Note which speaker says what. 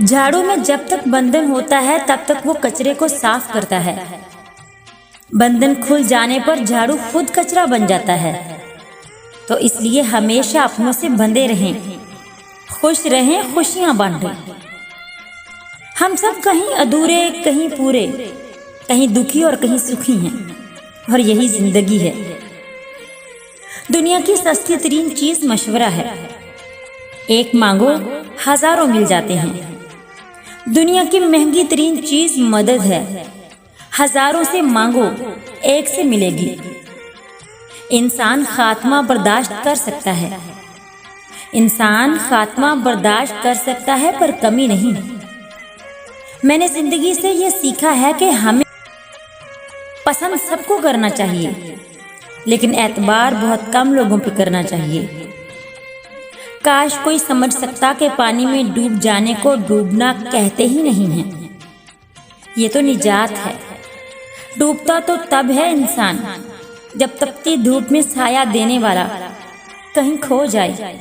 Speaker 1: झाड़ू में जब तक बंधन होता है तब तक वो कचरे को साफ करता है। बंधन खुल जाने पर झाड़ू खुद कचरा बन जाता है। तो इसलिए हमेशा अपनों से बंधे रहें, खुश रहें, खुशियां बांटें। हम सब कहीं अधूरे, कहीं पूरे, कहीं दुखी और कहीं सुखी हैं, और यही जिंदगी है। दुनिया की सस्ती तरीन चीज मशवरा है। एक मांगो हजारों मिल जाते हैं। दुनिया की महंगी तरीन चीज मदद है। हजारों से मांगो, एक से मिलेगी। इंसान खात्मा बर्दाश्त कर सकता है। इंसान खात्मा बर्दाश्त कर सकता है, पर कमी नहीं। मैंने जिंदगी से यह सीखा है कि हमें पसंद सबको करना चाहिए, लेकिन एतबार बहुत कम लोगों पे करना चाहिए। काश कोई समझ सकता कि पानी में डूब जाने को डूबना कहते ही नहीं है। ये तो निजात है। डूबता तो तब है इंसान जब तपती धूप में साया देने वाला कहीं खो जाए।